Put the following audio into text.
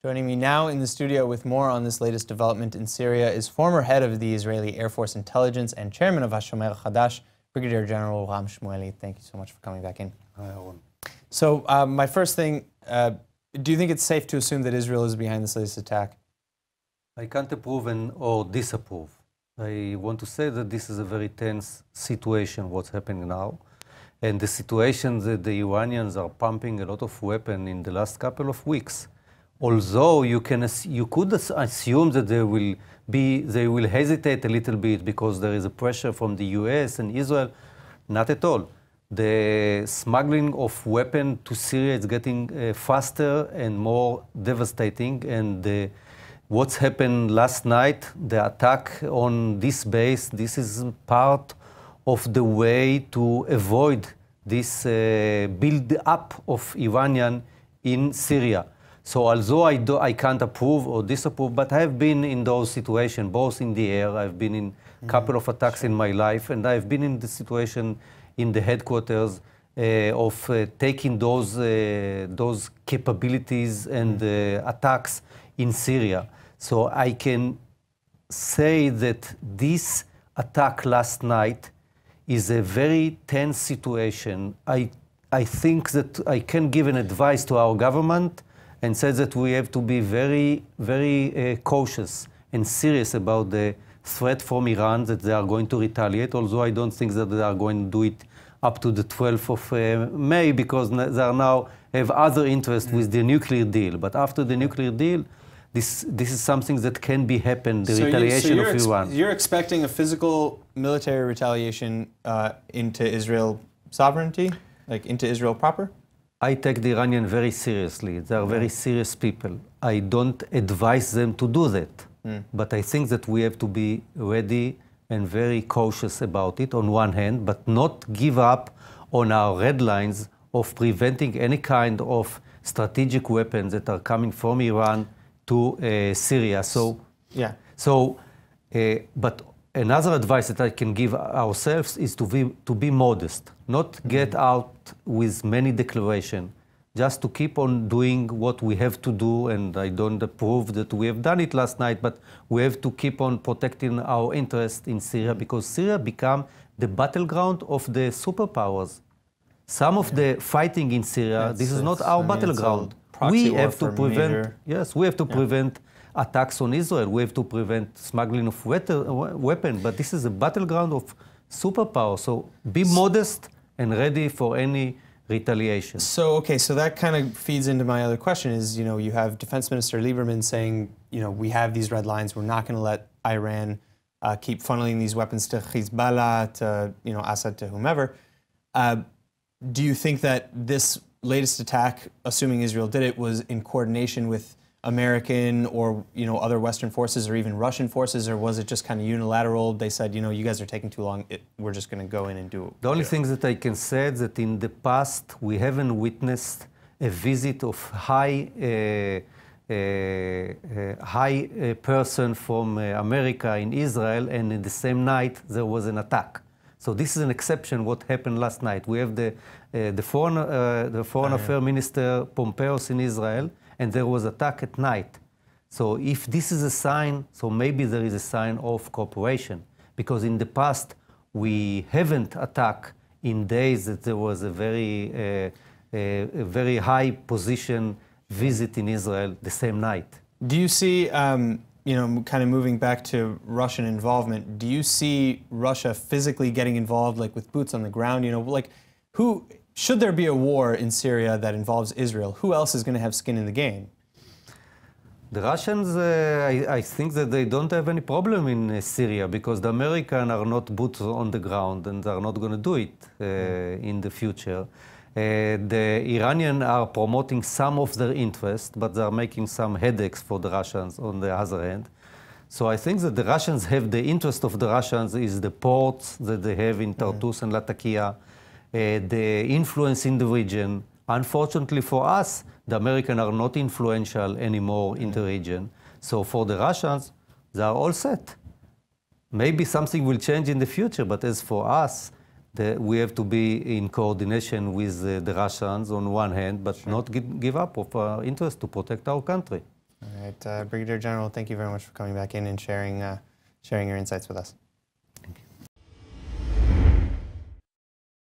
Joining me now in the studio with more on this latest development in Syria is former head of the Israeli Air Force Intelligence and chairman of Hashomer Hachadash, Brigadier General Shmueli. Thank you so much for coming back in. Hi, Aaron. So my first thing, do you think it's safe to assume that Israel is behind this latest attack? I can't approve or disapprove. I want to say that this is a very tense situation, what's happening now. And the situation that the Iranians are pumping a lot of weapons in the last couple of weeks. Although you could assume that they will hesitate a little bit because there is a pressure from the US and Israel, not at all. The smuggling of weapons to Syria is getting faster and more devastating. And what's happened last night, the attack on this base, this is part of the way to avoid this build-up of Iranian in Syria. So although I can't approve or disapprove, but I have been in those situations, both in the air, I've been in a couple of attacks in my life, and I've been in the situation in the headquarters of taking those capabilities and attacks in Syria. So I can say that this attack last night is a very tense situation. I think that I can give an advice to our government and say that we have to be very, very cautious and serious about the threat from Iran that they are going to retaliate, although I don't think that they are going to do it up to the 12th of May because they are now have other interests with the nuclear deal. But after the nuclear deal, this is something that can be happened, the retaliation of Iran. You're expecting a physical military retaliation into Israel sovereignty, like into Israel proper? I take the Iranian very seriously. They are very serious people. I don't advise them to do that. But I think that we have to be ready and very cautious about it on one hand, but not give up on our red lines of preventing any kind of strategic weapons that are coming from Iran to Syria. But another advice that I can give ourselves is to be modest, not get out with many declarations, just to keep on doing what we have to do. And I don't approve that we have done it last night, but we have to keep on protecting our interest in Syria because Syria become the battleground of the superpowers. Some of the fighting in Syria, this is not our battleground. We have to prevent, we have to prevent attacks on Israel. We have to prevent smuggling of weapons. But this is a battleground of superpower. So be modest and ready for any retaliation. So, okay, so that kind of feeds into my other question is, you know, you have Defense Minister Lieberman saying, you know, we have these red lines. We're not going to let Iran keep funneling these weapons to Hezbollah, to, you know, Assad, to whomever. Do you think that this latest attack, assuming Israel did it, was in coordination with American or, you know, other Western forces or even Russian forces, or was it just kind of unilateral? They said, you know, you guys are taking too long. We're just going to go in and do it. The only thing that I can say is that in the past we haven't witnessed a visit of high person from America in Israel, and in the same night there was an attack. So this is an exception. What happened last night? We have the foreign affairs minister Pompeo in Israel, and there was attack at night. So if this is a sign, so maybe there is a sign of cooperation, because in the past we haven't attacked in days that there was a very high position visit in Israel the same night. Do you see, you know, kind of moving back to Russian involvement, do you see Russia physically getting involved, like with boots on the ground? You know, like who, should there be a war in Syria that involves Israel, who else is going to have skin in the game? The Russians, I think that they don't have any problem in Syria because the Americans are not boots on the ground and are not going to do it in the future. The Iranians are promoting some of their interests, but they are making some headaches for the Russians on the other hand. So I think that the Russians have the interest of the Russians is the ports that they have in Tartus and Latakia, the influence in the region. Unfortunately for us, the Americans are not influential anymore in the region. So for the Russians, they are all set. Maybe something will change in the future, but as for us, we have to be in coordination with the Russians on one hand, but not give up of our interest to protect our country. All right, Brigadier General, thank you very much for coming back in and sharing your insights with us.